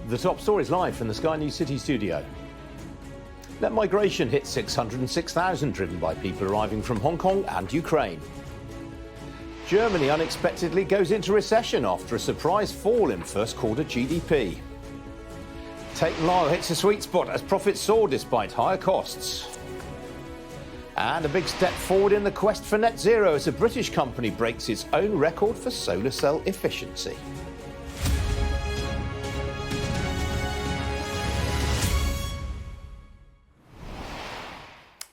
The top stories live from the Sky News City studio. Net migration hit 606,000, driven by people arriving from Hong Kong and Ukraine. Germany unexpectedly goes into recession after a surprise fall in first quarter GDP. Tate and Lyle hits a sweet spot as profits soar despite higher costs. And a big step forward in the quest for net zero as a British company breaks its own record for solar cell efficiency.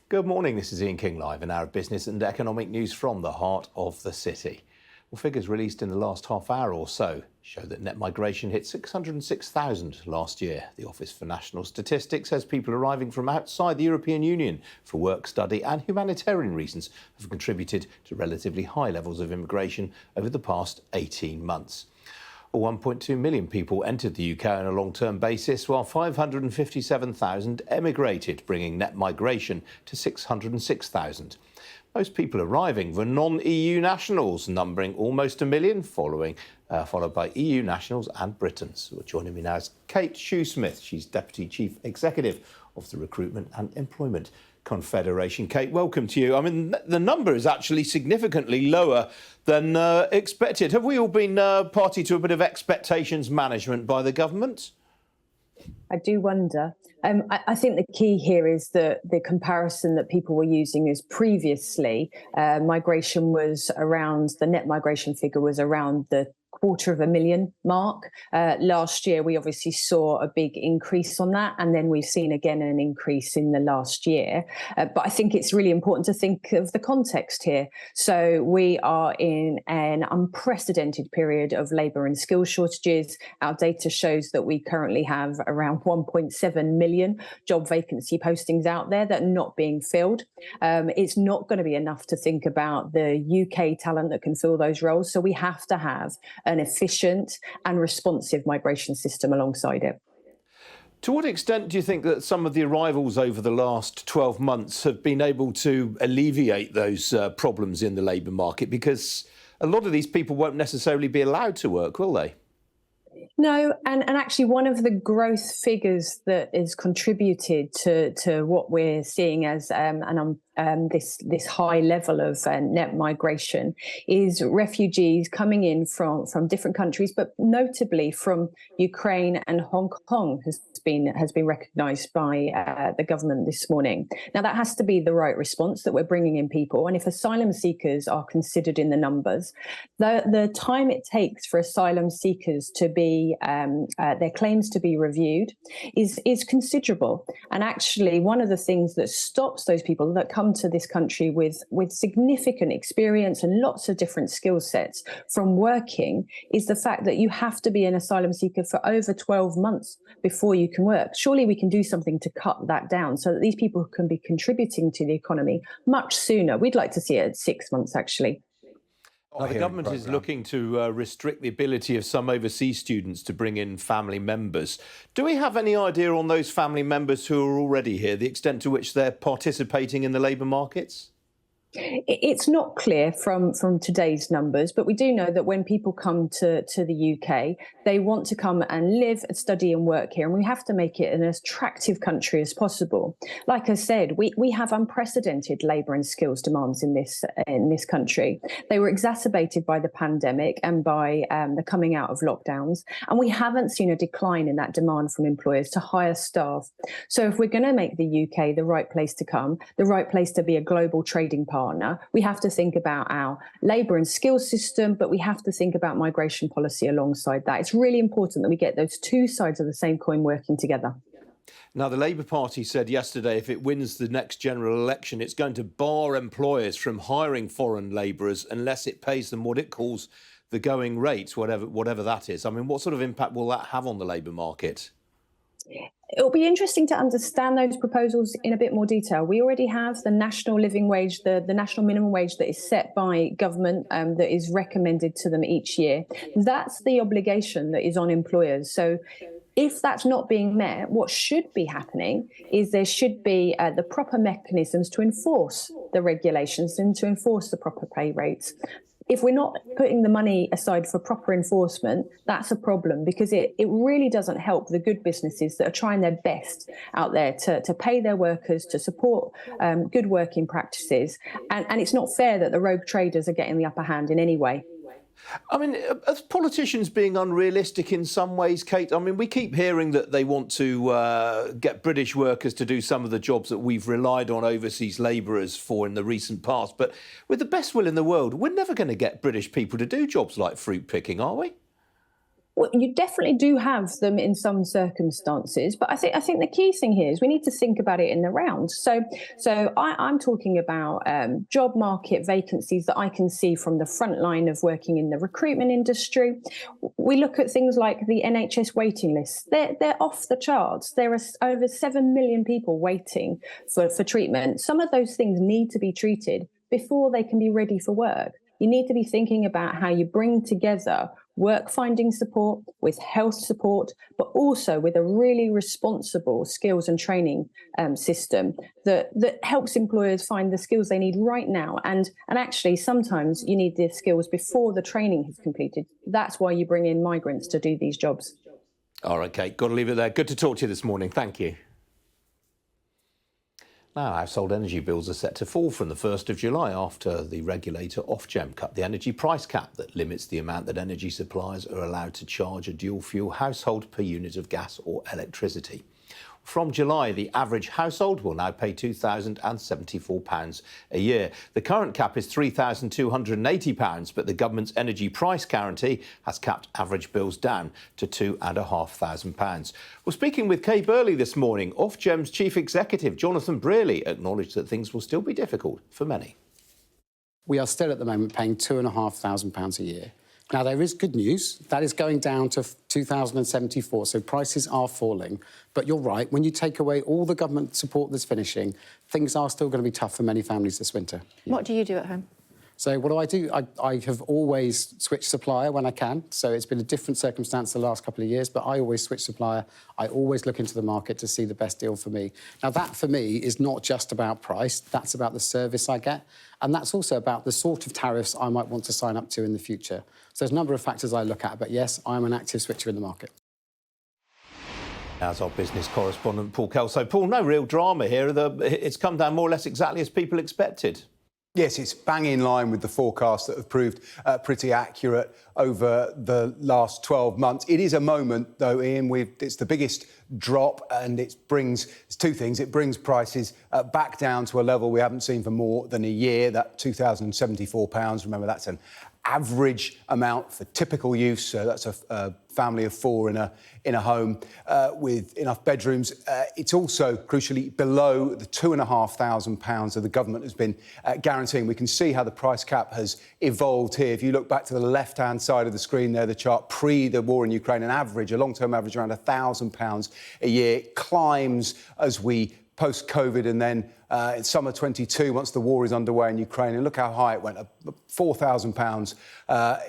Good morning, this is Ian King live, an hour of business and economic news from the heart of the city. Well, figures released in the last half hour or so show that net migration hit 606,000 last year. The Office for National Statistics says people arriving from outside the European Union for work, study and humanitarian reasons have contributed to relatively high levels of immigration over the past 18 months. 1.2 million people entered the UK on a long-term basis, while 557,000 emigrated, bringing net migration to 606,000. Most people arriving were non-EU nationals, numbering almost a million, followed by EU nationals and Britons. Joining me now is Kate Shoesmith. She's Deputy Chief Executive of the Recruitment and Employment Confederation. Kate, welcome to you. I mean, the number is actually significantly lower than expected. Have we all been party to a bit of expectations management by the government? I do wonder. I think the key here is that the comparison that people were using is previously migration was around, the net migration figure was around the 250,000 mark. Last year, we obviously saw a big increase on that, and then we've seen again an increase in the last year. But I think it's really important to think of the context here. So we are in an unprecedented period of labour and skill shortages. Our data shows that we currently have around 1.7 million job vacancy postings out there that are not being filled. It's not going to be enough to think about the UK talent that can fill those roles. So we have to have an efficient and responsive migration system alongside it. To what extent do you think that some of the arrivals over the last 12 months have been able to alleviate those problems in the labour market? Because a lot of these people won't necessarily be allowed to work, will they? No, and actually one of the growth figures that is contributed to what we're seeing as this high level of net migration is refugees coming in from different countries, but notably from Ukraine and Hong Kong has been recognised by the government this morning. Now that has to be the right response, that we're bringing in people, and if asylum seekers are considered in the numbers, the time it takes for asylum seekers to be their claims to be reviewed is considerable. And actually, one of the things that stops those people that come to this country with significant experience and lots of different skill sets from working is the fact that you have to be an asylum seeker for over 12 months before you can work. Surely we can do something to cut that down so that these people can be contributing to the economy much sooner. We'd like to see it at 6 months, actually. Now, the government is looking to restrict the ability of some overseas students to bring in family members. Do we have any idea on those family members who are already here, the extent to which they're participating in the labour markets? It's not clear from today's numbers, but we do know that when people come to the UK, they want to come and live, study and work here, and we have to make it an attractive country as possible. Like I said, we have unprecedented labour and skills demands in this country. They were exacerbated by the pandemic and by the coming out of lockdowns, and we haven't seen a decline in that demand from employers to hire staff. So if we're going to make the UK the right place to come, the right place to be a global trading partner, we have to think about our labour and skills system, but we have to think about migration policy alongside that. It's really important that we get those two sides of the same coin working together. Now, the Labour Party said yesterday if it wins the next general election, it's going to bar employers from hiring foreign labourers unless it pays them what it calls the going rate, whatever that is. I mean, what sort of impact will that have on the labour market? It'll be interesting to understand those proposals in a bit more detail. We already have the national living wage, the national minimum wage that is set by government that is recommended to them each year. That's the obligation that is on employers. So if that's not being met, what should be happening is there should be the proper mechanisms to enforce the regulations and to enforce the proper pay rates. if we're not putting the money aside for proper enforcement, that's a problem, because it really doesn't help the good businesses that are trying their best out there to pay their workers, to support good working practices. And it's not fair that the rogue traders are getting the upper hand in any way. I mean, are politicians being unrealistic in some ways, Kate? I mean, we keep hearing that they want to get British workers to do some of the jobs that we've relied on overseas labourers for in the recent past. But with the best will in the world, we're never going to get British people to do jobs like fruit picking, are we? Well, you definitely do have them in some circumstances, but I think the key thing here is we need to think about it in the round. So I'm talking about job market vacancies that I can see from the front line of working in the recruitment industry. We look at things like the NHS waiting lists. They're off the charts. There are over 7 million people waiting for treatment. Some of those things need to be treated before they can be ready for work. You need to be thinking about how you bring together work finding support with health support, but also with a really responsible skills and training system that helps employers find the skills they need right now. And actually, sometimes you need the skills before the training is completed. That's why you bring in migrants to do these jobs. All right, Kate, got to leave it there. Good to talk to you this morning. Thank you. Now, household energy bills are set to fall from the 1st of July after the regulator Ofgem cut the energy price cap that limits the amount that energy suppliers are allowed to charge a dual-fuel household per unit of gas or electricity. From July, the average household will now pay £2,074 a year. The current cap is £3,280, but the government's energy price guarantee has capped average bills down to £2,500. Well, speaking with Kay Burley this morning, Ofgem's chief executive, Jonathan Brearley, acknowledged that things will still be difficult for many. We are still at the moment paying £2,500 a year. Now, there is good news. That is going down to 2,074, so prices are falling. But you're right, when you take away all the government support that's finishing, things are still going to be tough for many families this winter. What do you do at home? So what do? I have always switched supplier when I can. So it's been a different circumstance the last couple of years, but I always switch supplier. I always look into the market to see the best deal for me. Now, that for me is not just about price. That's about the service I get. And that's also about the sort of tariffs I might want to sign up to in the future. So there's a number of factors I look at, but yes, I'm an active switcher in the market. As our business correspondent, Paul Kelso. Paul, no real drama here. It's come down more or less exactly as people expected. Yes, it's bang in line with the forecasts that have proved pretty accurate over the last 12 months. It is a moment, though, Ian, it's the biggest drop, and it's two things. It brings prices back down to a level we haven't seen for more than a year, that £2,074. Remember, that's an average amount for typical use. So that's a family of four in a home with enough bedrooms. It's also, crucially, below the £2,500 that the government has been guaranteeing. We can see how the price cap has evolved here. If you look back to the left-hand side of the screen there, the chart pre the war in Ukraine, a long-term average around £1,000 a year. It climbs as we post-COVID, and then in summer 22, once the war is underway in Ukraine, and look how high it went, £4,000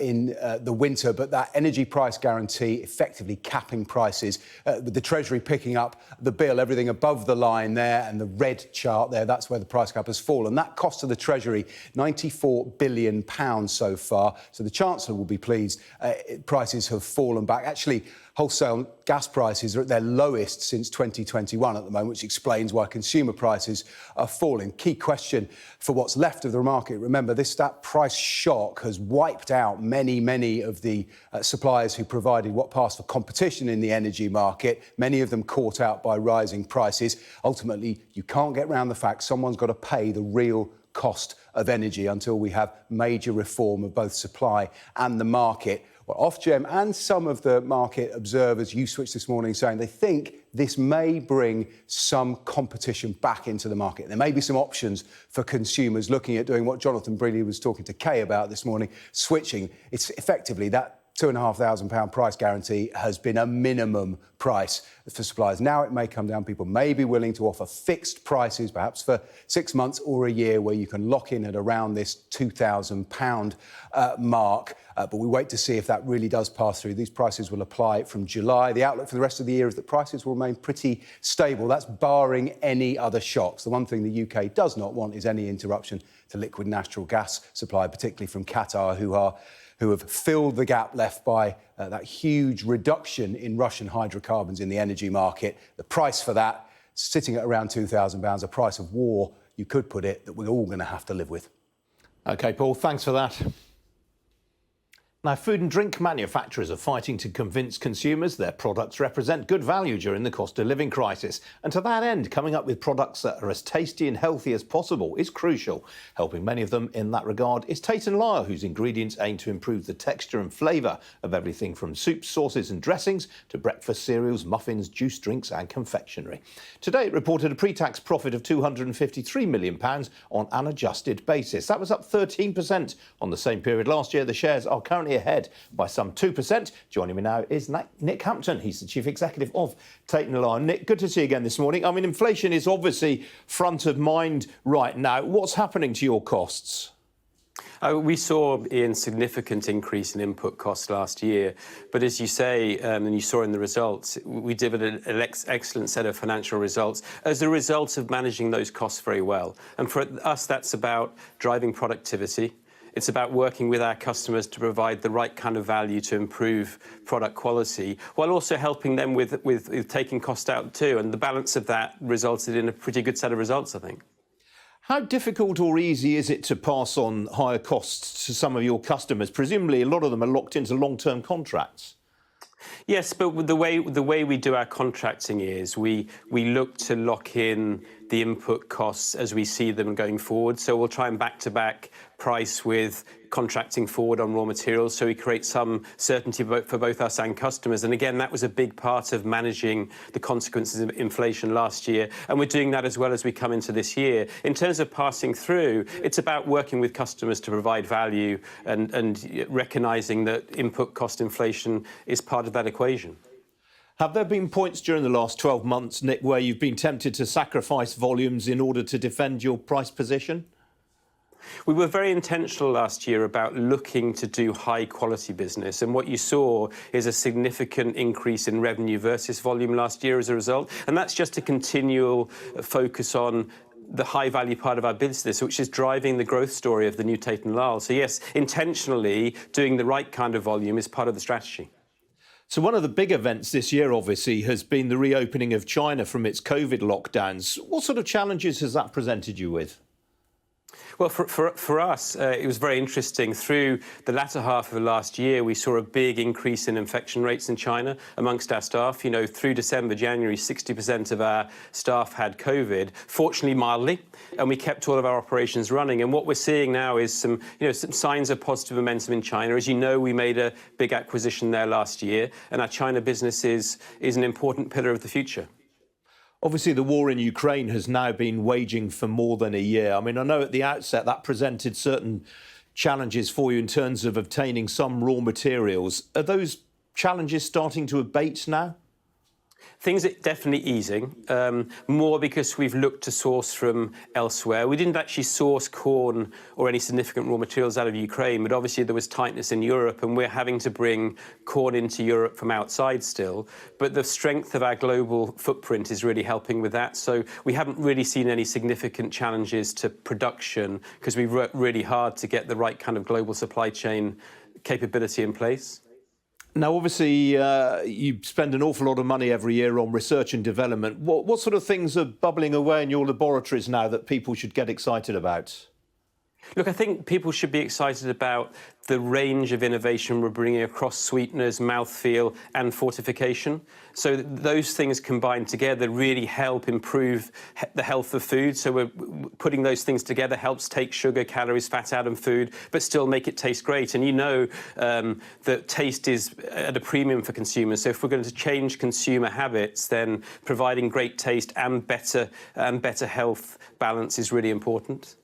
in the winter. But that energy price guarantee effectively capping prices, with the Treasury picking up the bill, everything above the line there, and the red chart there, that's where the price cap has fallen. That cost to the Treasury £94 billion so far. So the Chancellor will be pleased. Prices have fallen back. Actually, wholesale gas prices are at their lowest since 2021 at the moment, which explains why consumer prices are falling. Key question for what's left of the market. Remember, that price shock has wiped out many of the suppliers who provided what passed for competition in the energy market, many of them caught out by rising prices. Ultimately, you can't get around the fact someone's got to pay the real cost of energy until we have major reform of both supply and the market. Well, Ofgem and some of the market observers, you switched this morning, saying they think this may bring some competition back into the market. There may be some options for consumers looking at doing what Jonathan Brearley was talking to Kay about this morning, switching. It's effectively that £2,500 price guarantee has been a minimum price for suppliers. Now it may come down. People may be willing to offer fixed prices, perhaps for 6 months or a year, where you can lock in at around this £2,000 mark. But we wait to see if that really does pass through. These prices will apply from July. The outlook for the rest of the year is that prices will remain pretty stable. That's barring any other shocks. The one thing the UK does not want is any interruption to liquid natural gas supply, particularly from Qatar, who have filled the gap left by that huge reduction in Russian hydrocarbons in the energy market. The price for that, sitting at around £2,000, a price of war, you could put it, that we're all going to have to live with. OK, Paul, thanks for that. Now, food and drink manufacturers are fighting to convince consumers their products represent good value during the cost of living crisis. And to that end, coming up with products that are as tasty and healthy as possible is crucial. Helping many of them in that regard is Tate and Lyle, whose ingredients aim to improve the texture and flavour of everything from soups, sauces and dressings to breakfast cereals, muffins, juice drinks and confectionery. Today, it reported a pre-tax profit of £253 million on an adjusted basis. That was up 13% on the same period last year. The shares are currently ahead by some 2%. Joining me now is Nick Hampton. He's the Chief Executive of Tate & Lyle. Nick, good to see you again this morning. I mean, inflation is obviously front of mind right now. What's happening to your costs? We saw a significant increase in input costs last year. But as you say, and you saw in the results, we delivered an excellent set of financial results as a result of managing those costs very well. And for us, that's about driving productivity. It's about working with our customers to provide the right kind of value to improve product quality, while also helping them with taking cost out too. And the balance of that resulted in a pretty good set of results, I think. How difficult or easy is it to pass on higher costs to some of your customers? Presumably, a lot of them are locked into long-term contracts. Yes, but the way we do our contracting is we look to lock in the input costs as we see them going forward. So we'll try and back-to-back price with contracting forward on raw materials, so we create some certainty for both us and customers. And again, that was a big part of managing the consequences of inflation last year, and we're doing that as well as we come into this year. In terms of passing through, it's about working with customers to provide value and recognising that input cost inflation is part of that equation. Have there been points during the last 12 months, Nick, where you've been tempted to sacrifice volumes in order to defend your price position? We were very intentional last year about looking to do high-quality business, and what you saw is a significant increase in revenue versus volume last year as a result, and that's just a continual focus on the high-value part of our business, which is driving the growth story of the new Tate & Lyle. So yes, intentionally doing the right kind of volume is part of the strategy. So one of the big events this year, obviously, has been the reopening of China from its COVID lockdowns. What sort of challenges has that presented you with? Well, for us, it was very interesting. Through the latter half of last year, we saw a big increase in infection rates in China amongst our staff. You know, through December, January, 60% of our staff had COVID, fortunately mildly, and we kept all of our operations running. And what we're seeing now is some signs of positive momentum in China. As you know, we made a big acquisition there last year, and our China business is an important pillar of the future. Obviously, the war in Ukraine has now been waging for more than a year. I mean, I know at the outset that presented certain challenges for you in terms of obtaining some raw materials. Are those challenges starting to abate now? Things are definitely easing, more because we've looked to source from elsewhere. We didn't actually source corn or any significant raw materials out of Ukraine, but obviously there was tightness in Europe, and we're having to bring corn into Europe from outside still. But the strength of our global footprint is really helping with that. So we haven't really seen any significant challenges to production because we've worked really hard to get the right kind of global supply chain capability in place. Now, obviously, you spend an awful lot of money every year on research and development. What sort of things are bubbling away in your laboratories now that people should get excited about? Look, I think people should be excited about the range of innovation we're bringing across sweeteners, mouthfeel and fortification. So those things combined together really help improve the health of food. So we're putting those things together helps take sugar, calories, fat out of food, but still make it taste great. And you know that taste is at a premium for consumers. So if we're going to change consumer habits, then providing great taste and better health balance is really important.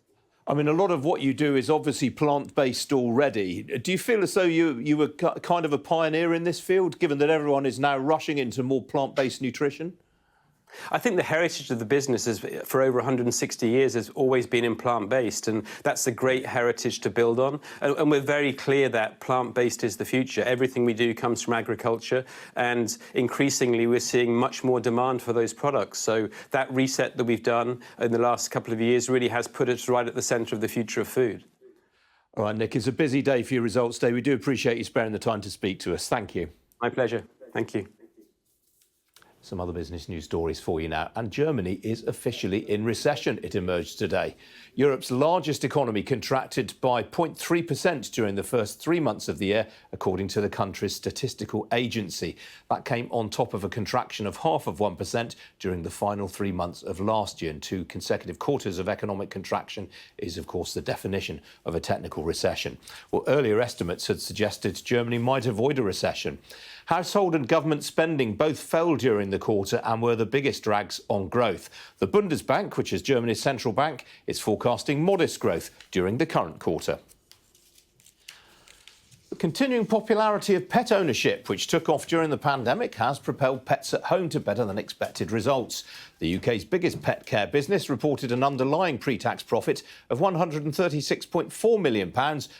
I mean, a lot of what you do is obviously plant-based already. Do you feel as though you were kind of a pioneer in this field, given that everyone is now rushing into more plant-based nutrition? I think the heritage of the business is, for over 160 years, has always been in plant-based, and that's a great heritage to build on. And we're very clear that plant-based is the future. Everything we do comes from agriculture, and increasingly we're seeing much more demand for those products. So that reset that we've done in the last couple of years really has put us right at the centre of the future of food. All right, Nick, it's a busy day for your results day. We do appreciate you sparing the time to speak to us. Thank you. My pleasure. Thank you. Some other business news stories for you now. And Germany is officially in recession, it emerged today. Europe's largest economy contracted by 0.3% during the first 3 months of the year, according to the country's statistical agency. That came on top of a contraction of 0.5% during the final 3 months of last year. And 2 consecutive quarters of economic contraction is, of course, the definition of a technical recession. Well, earlier estimates had suggested Germany might avoid a recession. Household and government spending both fell during the quarter and were the biggest drags on growth. The Bundesbank, which is Germany's central bank, is forecasting modest growth during the current quarter. The continuing popularity of pet ownership, which took off during the pandemic, has propelled pets at home to better than expected results. The UK's biggest pet care business reported an underlying pre-tax profit of £136.4 million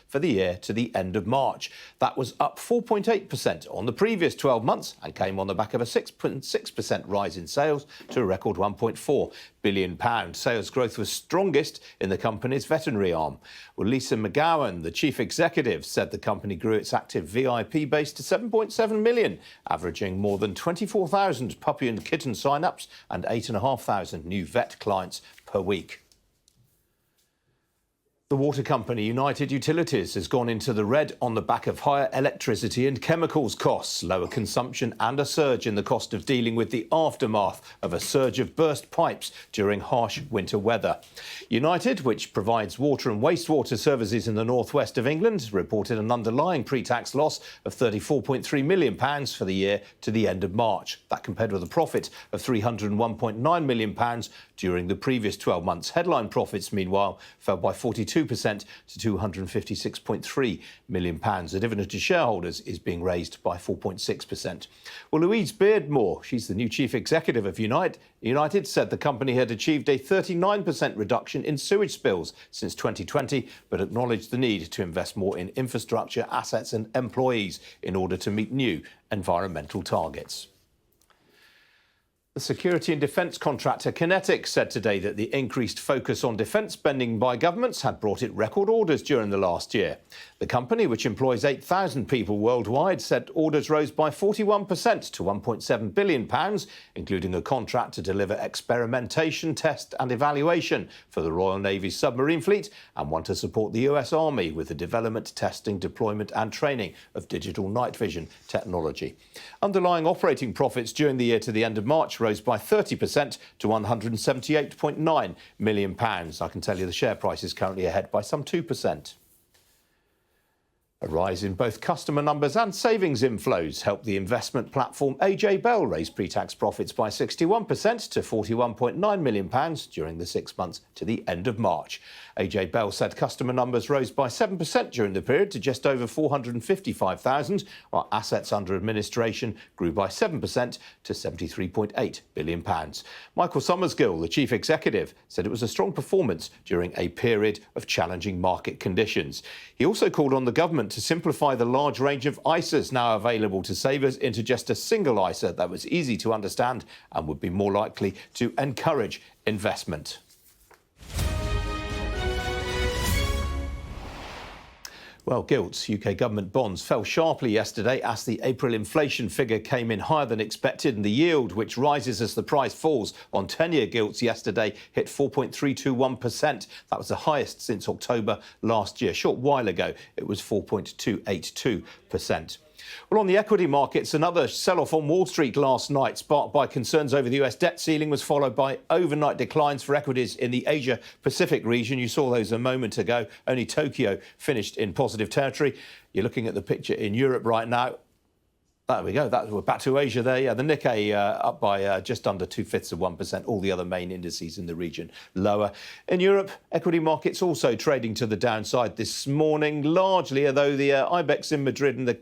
for the year to the end of March. That was up 4.8% on the previous 12 months and came on the back of a 6.6% rise in sales to a record £1.4 billion. Sales growth was strongest in the company's veterinary arm. Well, Lisa McGowan, the chief executive, said the company grew its active VIP base to 7.7 million, averaging more than 24,000 puppy and kitten sign-ups and 8,500 new vet clients per week. The water company United Utilities has gone into the red on the back of higher electricity and chemicals costs, lower consumption and a surge in the cost of dealing with the aftermath of a surge of burst pipes during harsh winter weather. United, which provides water and wastewater services in the northwest of England, reported an underlying pre-tax loss of £34.3 million for the year to the end of March. That compared with a profit of £301.9 million during the previous 12 months. Headline profits, meanwhile, fell by 42% to £256.3 million. The dividend to shareholders is being raised by 4.6%. Well, Louise Beardmore, she's the new chief executive of United, said the company had achieved a 39% reduction in sewage spills since 2020, but acknowledged the need to invest more in infrastructure, assets and employees in order to meet new environmental targets. The security and defence contractor Kinetic said today that the increased focus on defence spending by governments had brought it record orders during the last year. The company, which employs 8,000 people worldwide, said orders rose by 41% to £1.7 billion, including a contract to deliver experimentation, test and evaluation for the Royal Navy's submarine fleet and one to support the US Army with the development, testing, deployment and training of digital night vision technology. Underlying operating profits during the year to the end of March rose by 30% to £178.9 million. I can tell you the share price is currently ahead by some 2%. A rise in both customer numbers and savings inflows helped the investment platform AJ Bell raise pre-tax profits by 61% to £41.9 million during the 6 months to the end of March. AJ Bell said customer numbers rose by 7% during the period to just over 455,000, while assets under administration grew by 7% to £73.8 billion. Michael Summersgill, the chief executive, said it was a strong performance during a period of challenging market conditions. He also called on the government to simplify the large range of ISAs now available to savers into just a single ISA that was easy to understand and would be more likely to encourage investment. Well, gilts, UK government bonds, fell sharply yesterday as the April inflation figure came in higher than expected, and the yield, which rises as the price falls on 10-year gilts yesterday, hit 4.321%. That was the highest since October last year. A short while ago, it was 4.282%. Well, on the equity markets, another sell-off on Wall Street last night, sparked by concerns over the US debt ceiling, was followed by overnight declines for equities in the Asia-Pacific region. You saw those a moment ago. Only Tokyo finished in positive territory. You're looking at the picture in Europe right now. There we go. We're back to Asia there. Yeah, the Nikkei up by just under 0.2%. All the other main indices in the region lower. In Europe, equity markets also trading to the downside this morning, largely, although the IBEX in Madrid and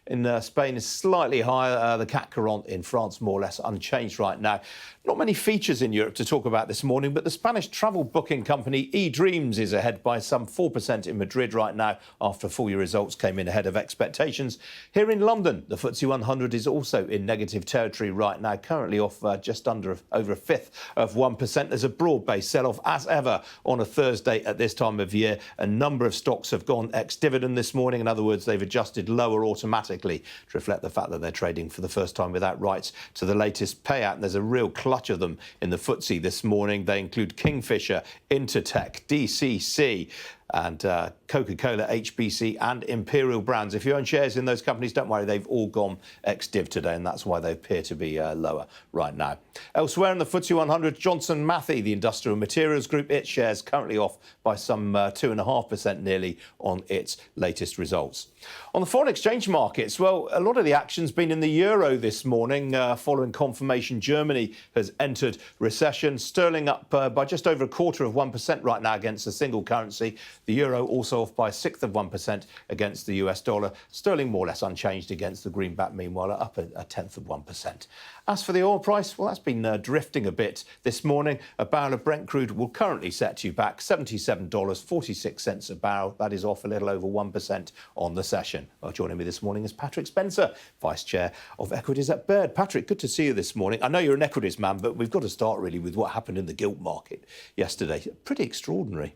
in Spain is slightly higher. The CAC 40 in France more or less unchanged right now. Not many features in Europe to talk about this morning, but the Spanish travel booking company eDreams is ahead by some 4% in Madrid right now after full year results came in ahead of expectations. Here in London, the FTSE 100 is also in negative territory right now, currently off just over a fifth of 1%. There's a broad-based sell-off as ever on a Thursday at this time of year. A number of stocks have gone ex-dividend this morning. In other words, they've adjusted lower automatically to reflect the fact that they're trading for the first time without rights to the latest payout. And there's a real clutch of them in the FTSE this morning. They include Kingfisher, Intertek, DCC, and Coca-Cola, HBC and Imperial Brands. If you own shares in those companies, don't worry, they've all gone ex-div today, and that's why they appear to be lower right now. Elsewhere in the FTSE 100, Johnson Matthey, the industrial materials group, its shares currently off by some 2.5% nearly on its latest results. On the foreign exchange markets, well, a lot of the action's been in the euro this morning following confirmation Germany has entered recession. Sterling up by just over 1/4% right now against a single currency. The euro also off by 1/6% against the US dollar. Sterling more or less unchanged against the greenback, meanwhile, up 1/10%. As for the oil price, well, that's been drifting a bit this morning. A barrel of Brent crude will currently set you back $77.46 a barrel. That is off a little over 1% on the session. Well, joining me this morning is Patrick Spencer, Vice Chair of Equities at Baird. Patrick, good to see you this morning. I know you're an equities man, but we've got to start really with what happened in the gilt market yesterday. Pretty extraordinary.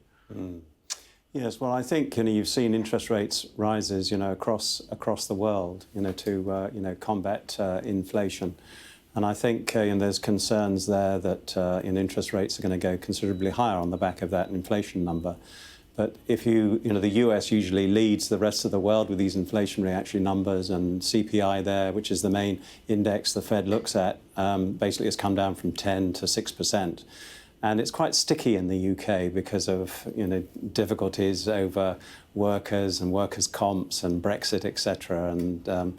Yes, well, I think you've seen interest rates rises, across the world, to combat inflation, and I think there's concerns there that interest rates are going to go considerably higher on the back of that inflation number. But if the US usually leads the rest of the world with these inflationary actually numbers, and CPI there, which is the main index the Fed looks at, basically has come down from 10 to 6%. And it's quite sticky in the UK because of difficulties over workers and workers' comps and Brexit, etc. And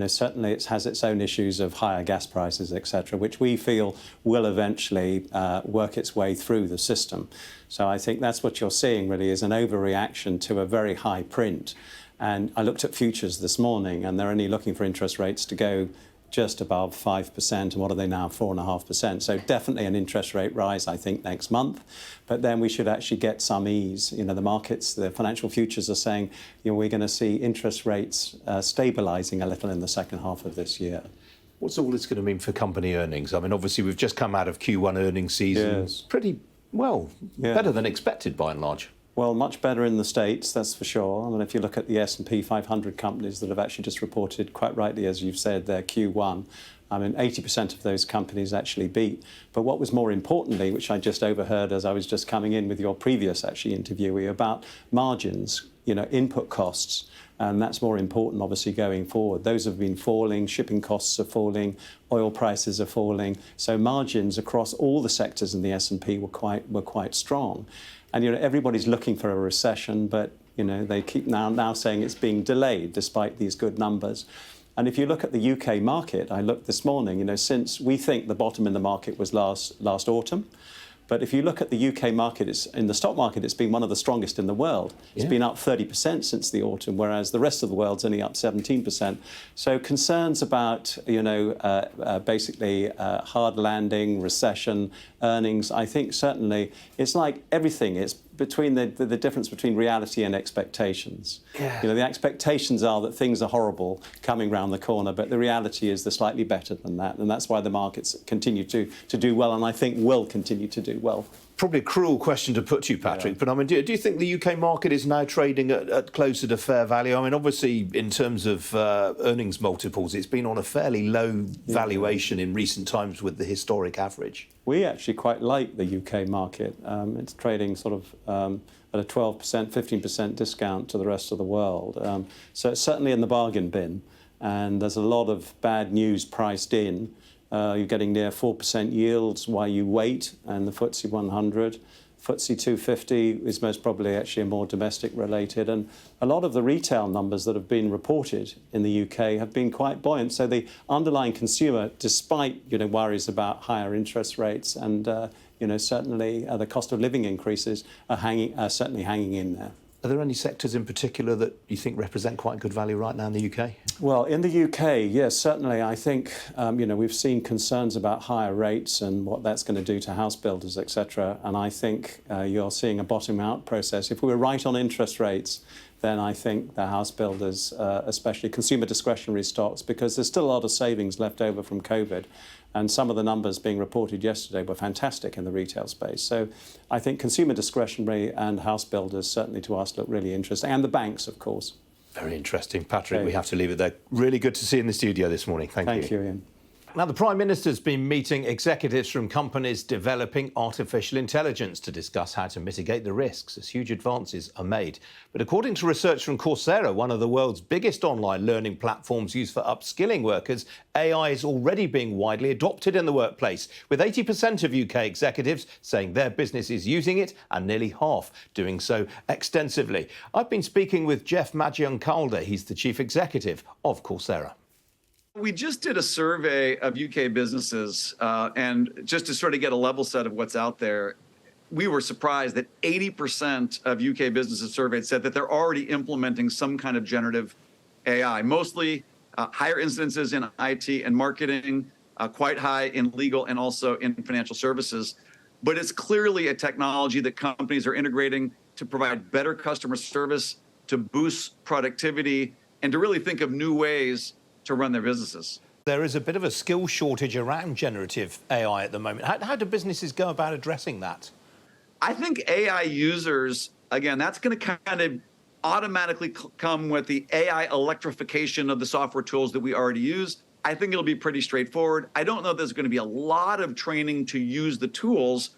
certainly it has its own issues of higher gas prices, etc., which we feel will eventually work its way through the system. So I think that's what you're seeing really is an overreaction to a very high print. And I looked at futures this morning, and they're only looking for interest rates to go just above 5%, and what are they now, 4.5%? So definitely an interest rate rise, I think, next month. But then we should actually get some ease. The markets, the financial futures are saying, we're going to see interest rates stabilising a little in the second half of this year. What's all this going to mean for company earnings? I mean, obviously, we've just come out of Q1 earnings season. Yes. Pretty well, better than expected by and large. Well, much better in the States, that's for sure. I mean, if you look at the S&P 500 companies that have actually just reported, quite rightly, as you've said, their Q1, 80% of those companies actually beat. But what was more importantly, which I just overheard as I was just coming in with your previous interviewee about margins, input costs. And that's more important, obviously, going forward. Those have been falling, shipping costs are falling, oil prices are falling. So margins across all the sectors in the S&P were quite strong. And everybody's looking for a recession, but they keep now saying it's being delayed despite these good numbers. And if you look at the UK market, I looked this morning, since we think the bottom in the market was last autumn. But if you look at the UK market, in the stock market, it's been one of the strongest in the world. It's been up 30% since the autumn, whereas the rest of the world's only up 17%. So concerns about, basically hard landing, recession, earnings, I think certainly it's like everything. It's between the difference between reality and expectations. Yeah. The expectations are that things are horrible coming round the corner, but the reality is they're slightly better than that. And that's why the markets continue to do well, and I think will continue to do well. Probably a cruel question to put to you, Patrick, but I mean, do you think the UK market is now trading at closer to fair value? I mean, obviously, in terms of earnings multiples, it's been on a fairly low valuation in recent times with the historic average. We actually quite like the UK market. It's trading sort of at a 12%, 15% discount to the rest of the world. So it's certainly in the bargain bin, and there's a lot of bad news priced in. You're getting near 4% yields while you wait, and the FTSE 100. FTSE 250 is most probably actually more domestic related. And a lot of the retail numbers that have been reported in the UK have been quite buoyant. So the underlying consumer, despite worries about higher interest rates and certainly the cost of living increases, are certainly hanging in there. Are there any sectors in particular that you think represent quite good value right now in the UK? Well, in the UK, yes, certainly. I think, we've seen concerns about higher rates and what that's going to do to house builders, etc. And I think you're seeing a bottom out process. If we were right on interest rates, then I think the house builders, especially consumer discretionary stocks, because there's still a lot of savings left over from COVID. And some of the numbers being reported yesterday were fantastic in the retail space. So I think consumer discretionary and house builders, certainly to us, look really interesting. And the banks, of course. Very interesting. Patrick, Okay. we have to leave it there. Really good to see you in the studio this morning. Thank you. Thank you, Ian. Now, the Prime Minister's been meeting executives from companies developing artificial intelligence to discuss how to mitigate the risks as huge advances are made. But according to research from Coursera, one of the world's biggest online learning platforms used for upskilling workers, AI is already being widely adopted in the workplace, with 80% of UK executives saying their business is using it and nearly half doing so extensively. I've been speaking with Jeff Maggiancalda. He's the chief executive of Coursera. We just did a survey of UK businesses, and just to sort of get a level set of what's out there, we were surprised that 80% of UK businesses surveyed said that they're already implementing some kind of generative AI, mostly higher incidences in IT and marketing, quite high in legal and also in financial services. But it's clearly a technology that companies are integrating to provide better customer service, to boost productivity, and to really think of new ways to run their businesses. There is a bit of a skill shortage around generative AI at the moment. How do businesses go about addressing that? I think AI users, again, that's going to kind of automatically come with the AI electrification of the software tools that we already use. I think it'll be pretty straightforward. I don't know if there's going to be a lot of training to use the tools,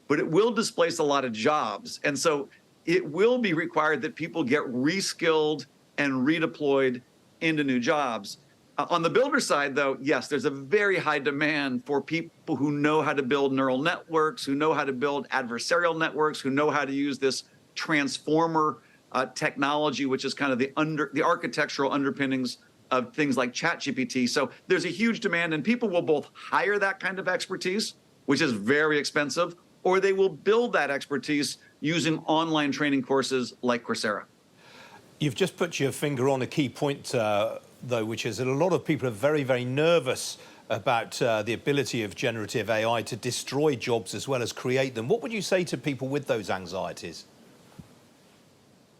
but it will displace a lot of jobs. And so it will be required that people get reskilled and redeployed into new jobs. On the builder side, though, yes, there's a very high demand for people who know how to build neural networks, who know how to build adversarial networks, who know how to use this transformer technology, which is kind of the architectural underpinnings of things like ChatGPT. So there's a huge demand, and people will both hire that kind of expertise, which is very expensive, or they will build that expertise using online training courses like Coursera. You've just put your finger on a key point, though, which is that a lot of people are very, very nervous about the ability of generative AI to destroy jobs as well as create them. What would you say to people with those anxieties?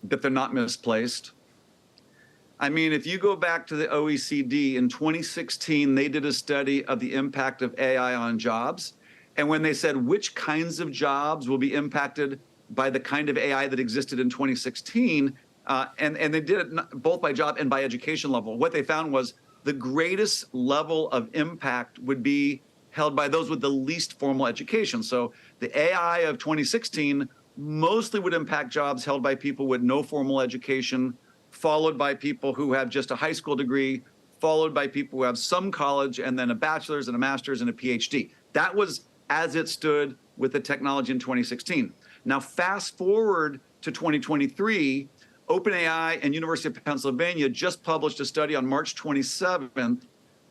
That they're not misplaced. I mean, if you go back to the OECD in 2016, they did a study of the impact of AI on jobs. And when they said which kinds of jobs will be impacted by the kind of AI that existed in 2016, and they did it both by job and by education level, what they found was the greatest level of impact would be held by those with the least formal education. So the AI of 2016 mostly would impact jobs held by people with no formal education, followed by people who have just a high school degree, followed by people who have some college and then a bachelor's and a master's and a PhD. That was as it stood with the technology in 2016. Now, fast forward to 2023, OpenAI and University of Pennsylvania just published a study on March 27th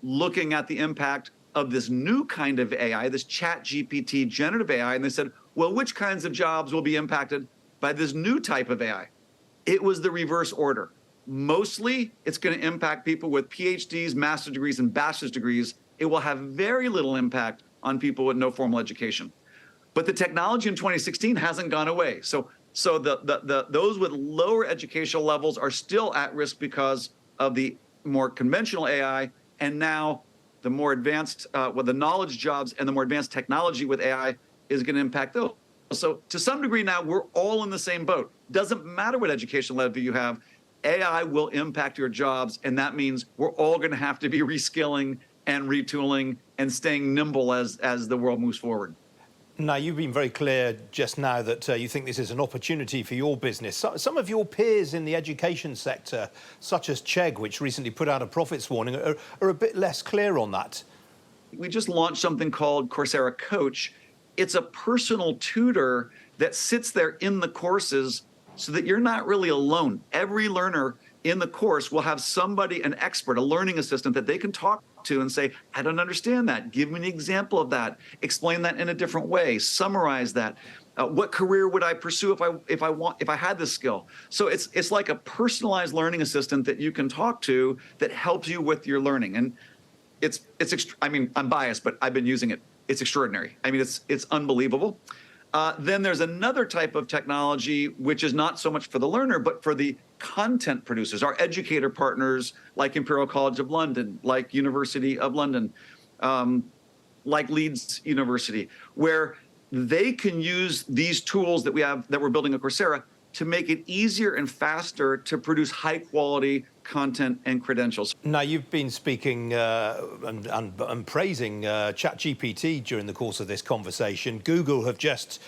looking at the impact of this new kind of AI, this ChatGPT generative AI, and they said, well, which kinds of jobs will be impacted by this new type of AI? It was the reverse order. Mostly, it's going to impact people with PhDs, master's degrees, and bachelor's degrees. It will have very little impact on people with no formal education. But the technology in 2016 hasn't gone away. So those with lower educational levels are still at risk because of the more conventional AI, and now the more advanced, the knowledge jobs and the more advanced technology with AI is going to impact those. So to some degree now, we're all in the same boat. Doesn't matter what education level you have, AI will impact your jobs, and that means we're all going to have to be reskilling and retooling and staying nimble as the world moves forward. Now, you've been very clear just now that you think this is an opportunity for your business. Some of your peers in the education sector, such as Chegg, which recently put out a profits warning, are a bit less clear on that. We just launched something called Coursera Coach, It's a personal tutor that sits there in the courses so that you're not really alone. Every learner in the course will have somebody, an expert, a learning assistant that they can talk to and say, I don't understand that. Give me an example of that. Explain that in a different way. Summarize that. What career would I pursue if I had this skill? So it's like a personalized learning assistant that you can talk to that helps you with your learning. And I mean, I'm biased, but I've been using it. It's extraordinary. I mean, it's unbelievable. Then there's another type of technology, which is not so much for the learner, but for the content producers, our educator partners like Imperial College of London, like University of London, like Leeds University, where they can use these tools that we're building at Coursera to make it easier and faster to produce high quality content and credentials. Now, you've been speaking and praising ChatGPT during the course of this conversation. Google have just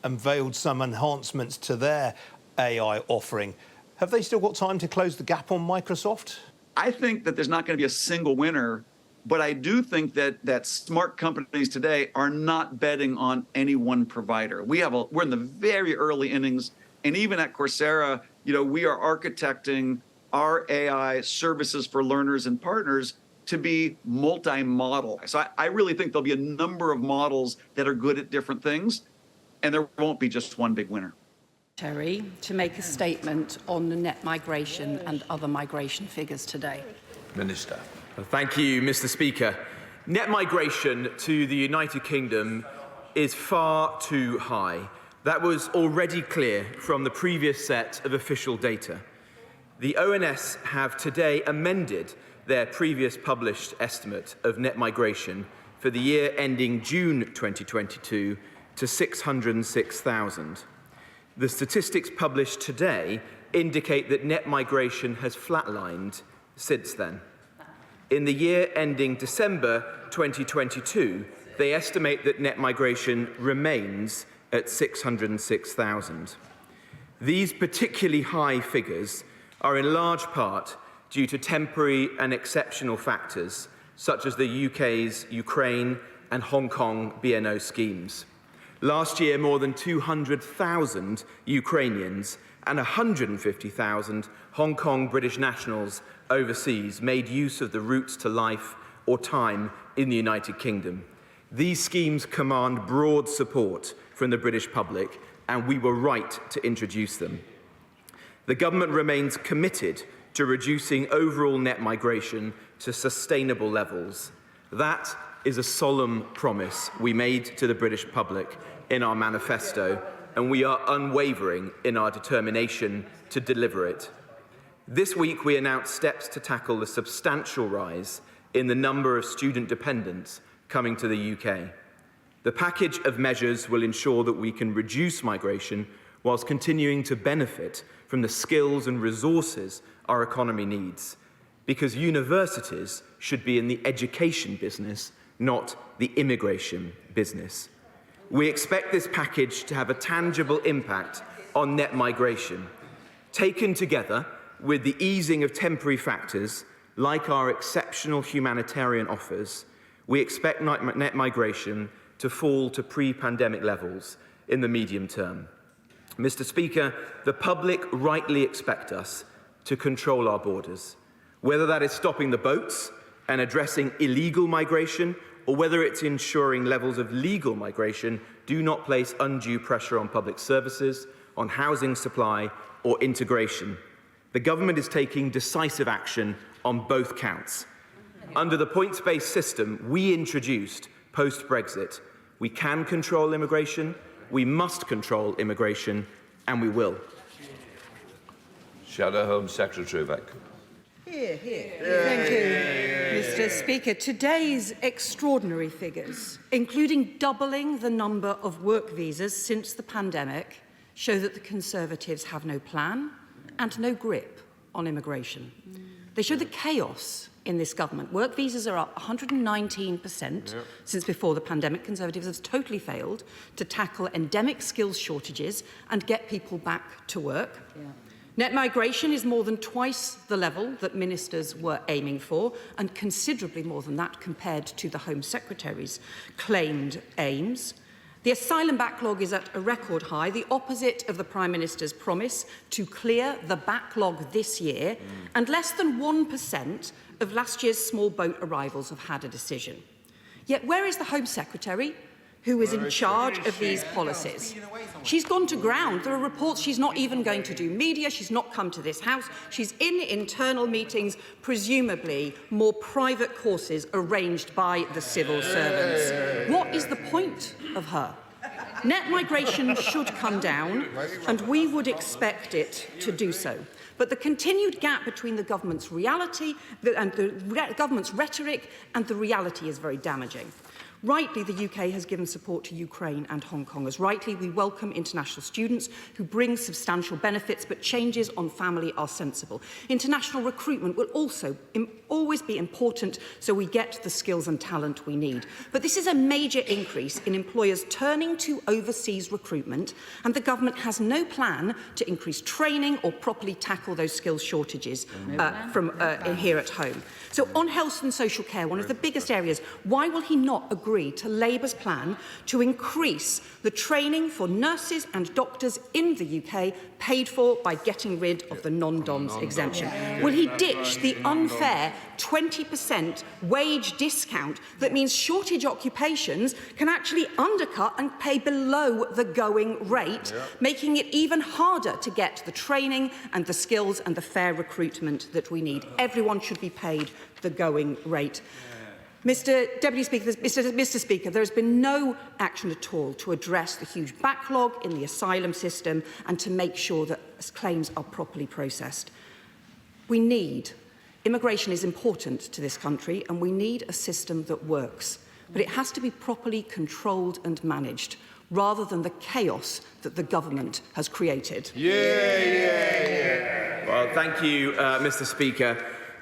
unveiled some enhancements to their AI offering. Have they still got time to close the gap on Microsoft? I think that there's not going to be a single winner, but I do think that smart companies today are not betting on any one provider. We're in the very early innings, and even at Coursera, we are architecting our AI services for learners and partners to be multi-model. So I really think there'll be a number of models that are good at different things, and there won't be just one big winner. To make a statement on the net migration and other migration figures today. Minister. Thank you, Mr. Speaker. Net migration to the United Kingdom is far too high. That was already clear from the previous set of official data. The ONS have today amended their previous published estimate of net migration for the year ending June 2022 to 606,000. The statistics published today indicate that net migration has flatlined since then. In the year ending December 2022, they estimate that net migration remains at 606,000. These particularly high figures are in large part due to temporary and exceptional factors, such as the UK's Ukraine and Hong Kong BNO schemes. Last year, more than 200,000 Ukrainians and 150,000 Hong Kong British nationals overseas made use of the routes to life or time in the United Kingdom. These schemes command broad support from the British public, and we were right to introduce them. The government remains committed to reducing overall net migration to sustainable levels. That is a solemn promise we made to the British public in our manifesto, and we are unwavering in our determination to deliver it. This week, we announced steps to tackle the substantial rise in the number of student dependents coming to the UK. The package of measures will ensure that we can reduce migration whilst continuing to benefit from the skills and resources our economy needs, because universities should be in the education business, not the immigration business. We expect this package to have a tangible impact on net migration. Taken together with the easing of temporary factors, like our exceptional humanitarian offers, we expect net migration to fall to pre-pandemic levels in the medium term. Mr. Speaker, the public rightly expect us to control our borders, whether that is stopping the boats and addressing illegal migration, or whether it's ensuring levels of legal migration do not place undue pressure on public services, on housing supply, or integration. The government is taking decisive action on both counts. Under the points-based system we introduced post-Brexit, we can control immigration, we must control immigration, and we will. Shadow Home Secretary Beck. Thank you, Mr. Speaker. Today's extraordinary figures, including doubling the number of work visas since the pandemic, show that the Conservatives have no plan and no grip on immigration. They show the chaos in this government. Work visas are up 119% since before the pandemic. Conservatives have totally failed to tackle endemic skills shortages and get people back to work. Net migration is more than twice the level that ministers were aiming for, and considerably more than that compared to the Home Secretary's claimed aims. The asylum backlog is at a record high, the opposite of the Prime Minister's promise to clear the backlog this year, and less than 1% of last year's small boat arrivals have had a decision. Yet where is the Home Secretary, who is in charge of these policies? She's gone to ground. There are reports she's not even going to do media. She's not come to this House. She's in internal meetings, presumably more private courses arranged by the civil servants. What is the point of her? Net migration should come down, and we would expect it to do so. But the continued gap between the government's reality and the government's rhetoric and the reality is very damaging. Rightly, the UK has given support to Ukraine and Hong Kongers. Rightly, we welcome international students who bring substantial benefits, but changes on family are sensible. International recruitment will also always be important so we get the skills and talent we need. But this is a major increase in employers turning to overseas recruitment, and the government has no plan to increase training or properly tackle those skills shortages from here at home. So on health and social care, one of the biggest areas, why will he not agree to Labour's plan to increase the training for nurses and doctors in the UK paid for by getting rid of the non-DOMS exemption? Will he ditch the unfair 20% wage discount that means shortage occupations can actually undercut and pay below the going rate, making it even harder to get the training and the skills and the fair recruitment that we need? Everyone should be paid the going rate. Mr. Speaker, there has been no action at all to address the huge backlog in the asylum system and to make sure that claims are properly processed. Immigration is important to this country, and we need a system that works, but it has to be properly controlled and managed, rather than the chaos that the government has created. Well, thank you, Mr. Speaker.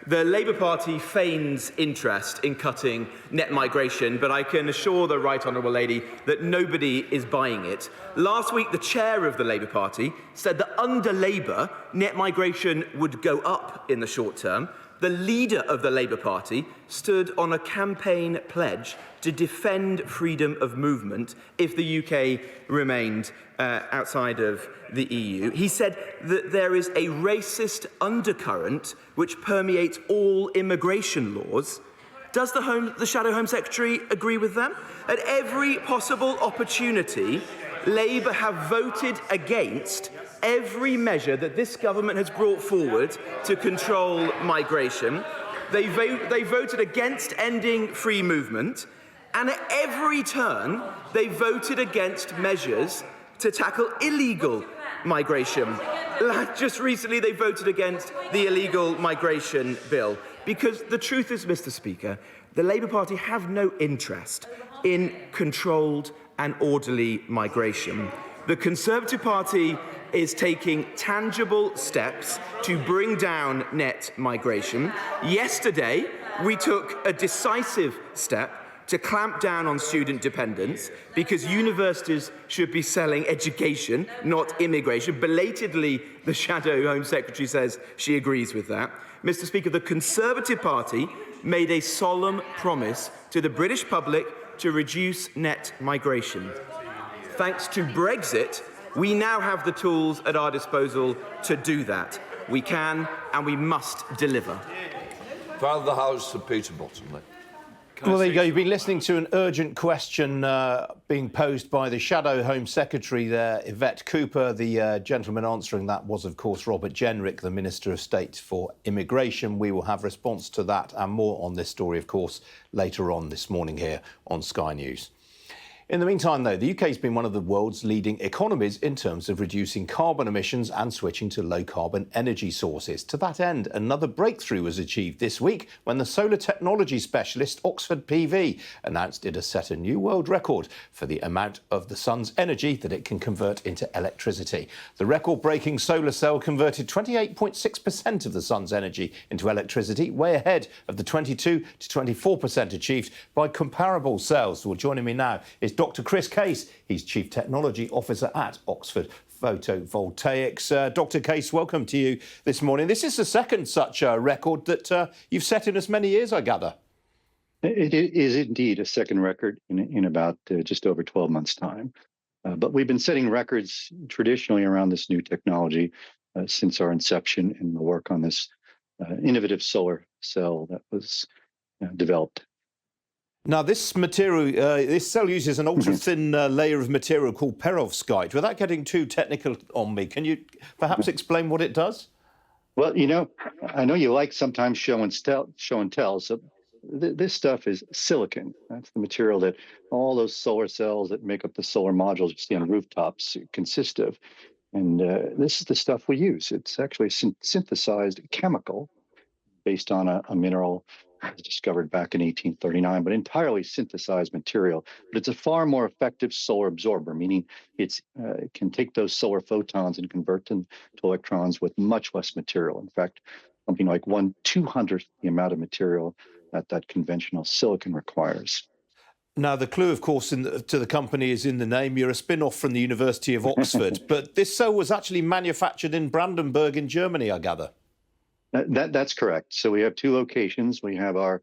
The Labour Party feigns interest in cutting net migration, but I can assure the Right Honourable Lady that nobody is buying it. Last week, the chair of the Labour Party said that under Labour, net migration would go up in the short term. The leader of the Labour Party stood on a campaign pledge to defend freedom of movement if the UK remained outside of the EU. He said that there is a racist undercurrent which permeates all immigration laws. Does the Shadow Home Secretary agree with them? At every possible opportunity, Labour have voted against every measure that this government has brought forward to control migration. They voted against ending free movement, and at every turn, they voted against measures to tackle illegal migration. Just recently, they voted against the illegal migration bill. Because the truth is, Mr. Speaker, the Labour Party have no interest in controlled and orderly migration. The Conservative Party is taking tangible steps to bring down net migration. Yesterday, we took a decisive step to clamp down on student dependence, because universities should be selling education, not immigration. Belatedly, the Shadow Home Secretary says she agrees with that. Mr. Speaker, the Conservative Party made a solemn promise to the British public to reduce net migration. Thanks to Brexit, we now have the tools at our disposal to do that. We can and we must deliver. File the House to Peter Bottomley. Well, there you go. You've been listening to an urgent question being posed by the Shadow Home Secretary there, Yvette Cooper. The gentleman answering that was, of course, Robert Jenrick, the Minister of State for Immigration. We will have response to that and more on this story, of course, later on this morning here on Sky News. In the meantime, though, the UK has been one of the world's leading economies in terms of reducing carbon emissions and switching to low-carbon energy sources. To that end, another breakthrough was achieved this week when the solar technology specialist Oxford PV announced it has set a new world record for the amount of the sun's energy that it can convert into electricity. The record-breaking solar cell converted 28.6% of the sun's energy into electricity, way ahead of the 22 to 24% achieved by comparable cells. Well, joining me now is Dr. Chris Case. He's Chief Technology Officer at Oxford Photovoltaics. Dr. Case, welcome to you this morning. This is the second such record that you've set in as many years, I gather. It is indeed a second record in about just over 12 months' time. But we've been setting records traditionally around this new technology since our inception and the work on this innovative solar cell that was developed. Now, this material, this cell uses an ultra-thin layer of material called perovskite. Without getting too technical on me, can you perhaps explain what it does? Well, I know you like sometimes show and tell. So this stuff is silicon. That's the material that all those solar cells that make up the solar modules you see on rooftops consist of. And this is the stuff we use. It's actually a synthesized chemical based on a mineral discovered back in 1839, but entirely synthesized material. But it's a far more effective solar absorber, meaning it can take those solar photons and convert them to electrons with much less material. In fact, something like 1/200th the amount of material that conventional silicon requires. Now, the clue, of course, to the company is in the name. You're a spin-off from the University of Oxford, but this cell was actually manufactured in Brandenburg in Germany, I gather. That's correct. So we have two locations. We have our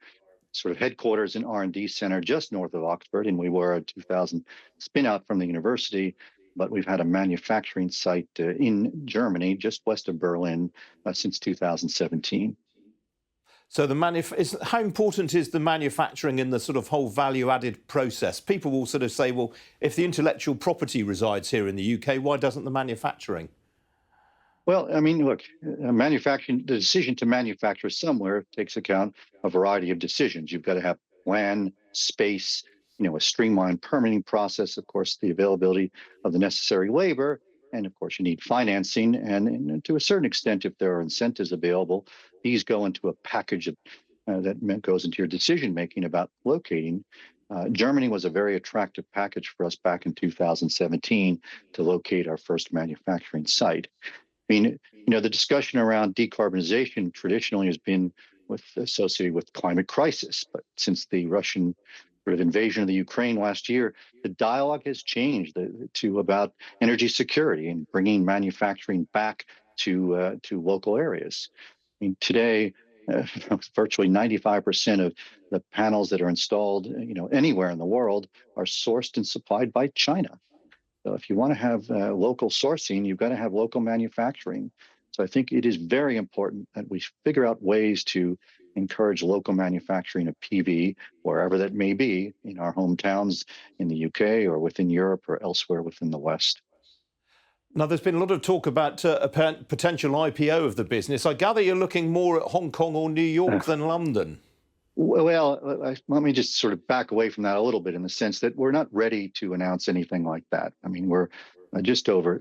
sort of headquarters and R&D center just north of Oxford, and we were a 2000 spin-out from the university, but we've had a manufacturing site in Germany, just west of Berlin, since 2017. So how important is the manufacturing in the sort of whole value-added process? People will sort of say, well, if the intellectual property resides here in the UK, why doesn't the manufacturing? Well, I mean, look, the decision to manufacture somewhere takes account a variety of decisions. You've got to have land, space, a streamlined permitting process, of course, the availability of the necessary labor, and of course, you need financing. And to a certain extent, if there are incentives available, these go into a package that goes into your decision making about locating. Germany was a very attractive package for us back in 2017 to locate our first manufacturing site. I mean, the discussion around decarbonization traditionally has been associated with climate crisis, but since the Russian sort of invasion of the Ukraine last year, the dialogue has changed to about energy security and bringing manufacturing back to local areas. I mean, today, virtually 95% of the panels that are installed, anywhere in the world, are sourced and supplied by China. So if you want to have local sourcing, you've got to have local manufacturing. So I think it is very important that we figure out ways to encourage local manufacturing of PV, wherever that may be, in our hometowns in the UK or within Europe or elsewhere within the West. Now, there's been a lot of talk about a potential IPO of the business. I gather you're looking more at Hong Kong or New York than London. Well, let me just sort of back away from that a little bit in the sense that we're not ready to announce anything like that. I mean, we're just over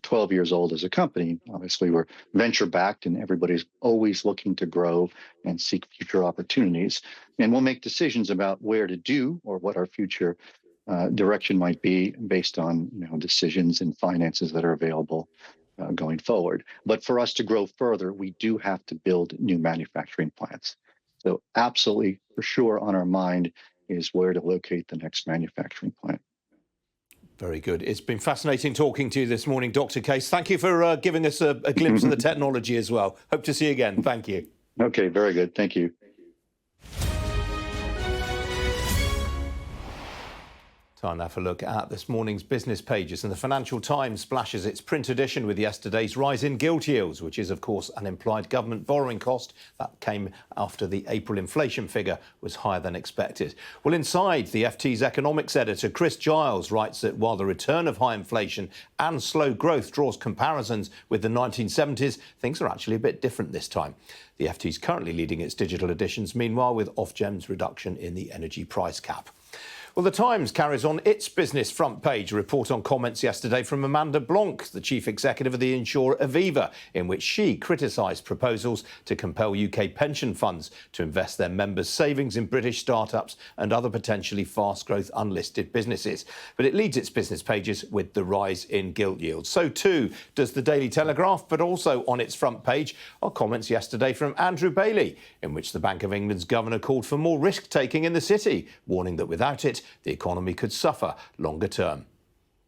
12 years old as a company. Obviously, we're venture-backed, and everybody's always looking to grow and seek future opportunities. And we'll make decisions about where to do or what our future direction might be based on decisions and finances that are available going forward. But for us to grow further, we do have to build new manufacturing plants. So absolutely, for sure, on our mind is where to locate the next manufacturing plant. Very good. It's been fascinating talking to you this morning, Dr. Case. Thank you for giving us a glimpse of the technology as well. Hope to see you again. Thank you. Okay, very good. Thank you. Time now for a look at this morning's business pages, and the Financial Times splashes its print edition with yesterday's rise in gilt yields, which is, of course, an implied government borrowing cost that came after the April inflation figure was higher than expected. Well, inside, the FT's economics editor, Chris Giles, writes that while the return of high inflation and slow growth draws comparisons with the 1970s, things are actually a bit different this time. The FT is currently leading its digital editions, meanwhile, with Ofgem's reduction in the energy price cap. Well, the Times carries on its business front page, a report on comments yesterday from Amanda Blanc, the chief executive of the insurer Aviva, in which she criticised proposals to compel UK pension funds to invest their members' savings in British startups and other potentially fast-growth unlisted businesses. But it leads its business pages with the rise in gilt yields. So too does the Daily Telegraph, but also on its front page are comments yesterday from Andrew Bailey, in which the Bank of England's governor called for more risk-taking in the city, warning that without it, the economy could suffer longer term.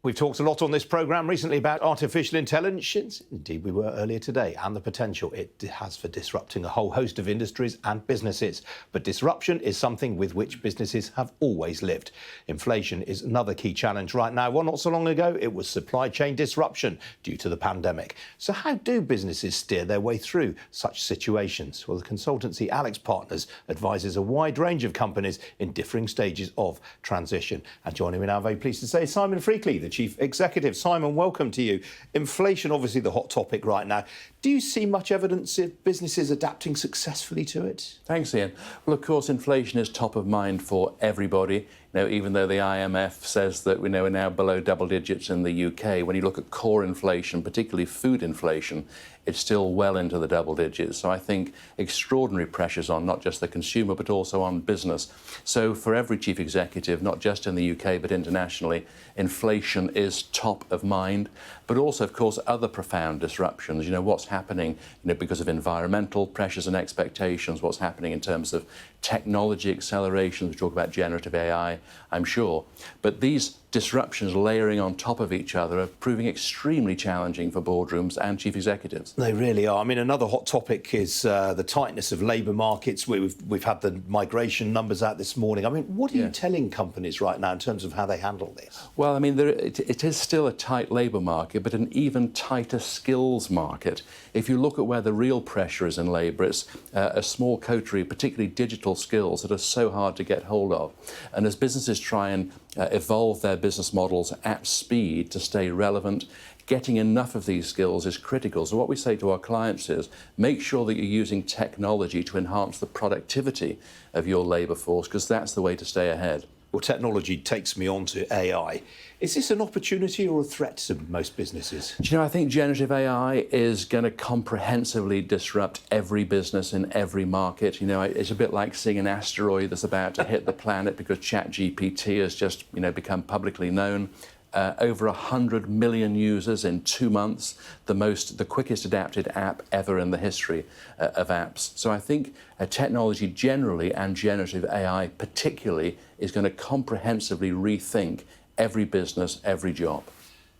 We've talked a lot on this programme recently about artificial intelligence, indeed we were earlier today, and the potential it has for disrupting a whole host of industries and businesses. But disruption is something with which businesses have always lived. Inflation is another key challenge right now. Well, not so long ago, it was supply chain disruption due to the pandemic. So how do businesses steer their way through such situations? Well, the consultancy Alix Partners advises a wide range of companies in differing stages of transition. And joining me now, very pleased to say, Simon Freakley, the Chief Executive. Simon, welcome to you. Inflation, obviously the hot topic right now. Do you see much evidence of businesses adapting successfully to it? Thanks, Ian. Well, of course, inflation is top of mind for everybody. Even though the IMF says that we're now below double digits in the UK, when you look at core inflation, particularly food inflation, it's still well into the double digits. So I think extraordinary pressures on not just the consumer, but also on business. So for every chief executive, not just in the UK, but internationally, inflation is top of mind. But also, of course, other profound disruptions. What's happening, because of environmental pressures and expectations, what's happening in terms of technology acceleration. We talk about generative AI, I'm sure. But these disruptions layering on top of each other are proving extremely challenging for boardrooms and chief executives. They really are. I mean, another hot topic is the tightness of labour markets. We've had the migration numbers out this morning. I mean, what are you telling companies right now in terms of how they handle this? Well, I mean, it is still a tight labour market, but an even tighter skills market. If you look at where the real pressure is in labour, it's a small coterie, particularly digital skills, that are so hard to get hold of. And as businesses try and evolve their business models at speed to stay relevant, getting enough of these skills is critical. So what we say to our clients is make sure that you're using technology to enhance the productivity of your labour force, because that's the way to stay ahead. Well, technology takes me on to AI. Is this an opportunity or a threat to most businesses? I think generative AI is going to comprehensively disrupt every business in every market. It's a bit like seeing an asteroid that's about to hit the planet because ChatGPT has just, become publicly known. Over 100 million users in 2 months, the quickest adapted app ever in the history of apps. So I think technology generally and generative AI particularly is going to comprehensively rethink every business, every job.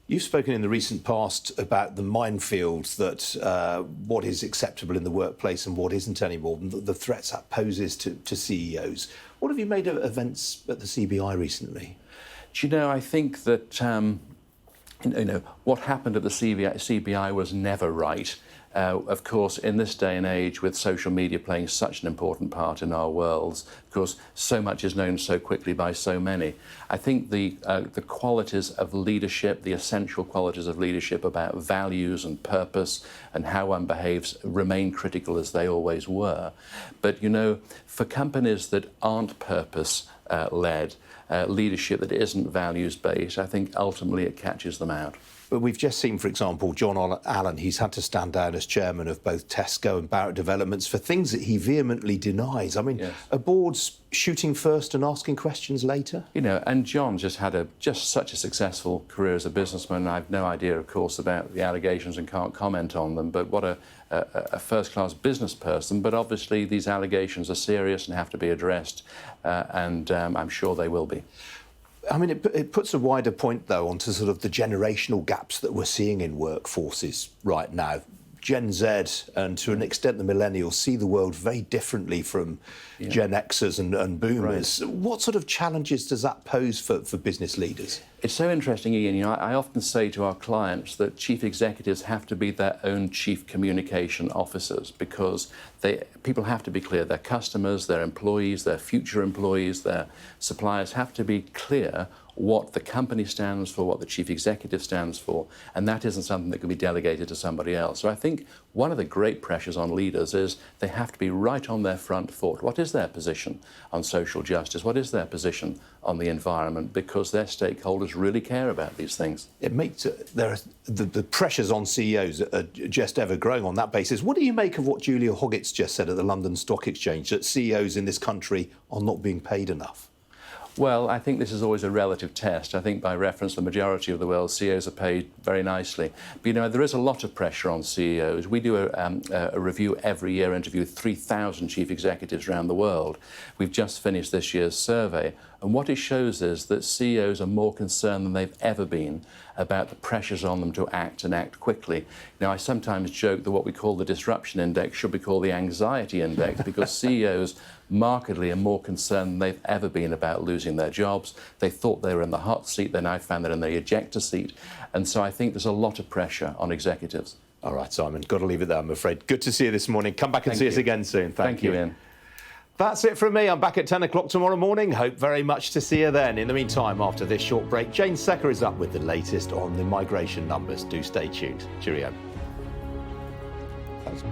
You've spoken in the recent past about the minefields that what is acceptable in the workplace and what isn't anymore, and the threats that poses to CEOs. What have you made of events at the CBI recently? I think that what happened at the CBI was never right. Of course, in this day and age, with social media playing such an important part in our worlds, of course, so much is known so quickly by so many. I think the qualities of leadership, the essential qualities of leadership about values and purpose and how one behaves remain critical as they always were. But, for companies that aren't purpose-led, leadership that isn't values-based, I think ultimately it catches them out. But we've just seen, for example, John Allen, he's had to stand down as chairman of both Tesco and Baird Developments for things that he vehemently denies. I mean, are boards shooting first and asking questions later? And John just had such a successful career as a businessman. I have no idea, of course, about the allegations and can't comment on them, but what a first-class business person. But obviously these allegations are serious and have to be addressed, and I'm sure they will be. I mean, it puts a wider point, though, onto sort of the generational gaps that we're seeing in workforces right now. Gen Z and, to an extent, the millennials see the world very differently from Gen Xers and boomers. Right. What sort of challenges does that pose for business leaders? It's so interesting, Ian. I often say to our clients that chief executives have to be their own chief communication officers, because people have to be clear. Their customers, their employees, their future employees, their suppliers have to be clear what the company stands for, what the chief executive stands for, and that isn't something that can be delegated to somebody else. So I think one of the great pressures on leaders is they have to be right on their front foot. What is their position on social justice? What is their position on the environment? Because their stakeholders really care about these things. It makes the pressures on CEOs are just ever growing on that basis. What do you make of what Julia Hoggett's just said at the London Stock Exchange, that CEOs in this country are not being paid enough? Well, I think this is always a relative test. I think by reference, the majority of the world, CEOs are paid very nicely. But, there is a lot of pressure on CEOs. We do a review every year, interview 3,000 chief executives around the world. We've just finished this year's survey And what it shows is that CEOs are more concerned than they've ever been about the pressures on them to act and act quickly. Now, I sometimes joke that what we call the disruption index should be called the anxiety index because CEOs markedly are more concerned than they've ever been about losing their jobs. They thought they were in the hot seat, they now found they're in the ejector seat. And so I think there's a lot of pressure on executives. All right, Simon, got to leave it there, I'm afraid. Good to see you this morning. Come back and see us again soon. Thank you, Ian. That's it from me. I'm back at 10 o'clock tomorrow morning. Hope very much to see you then. In the meantime, after this short break, Jane Secker is up with the latest on the migration numbers. Do stay tuned. Cheerio. Thanks.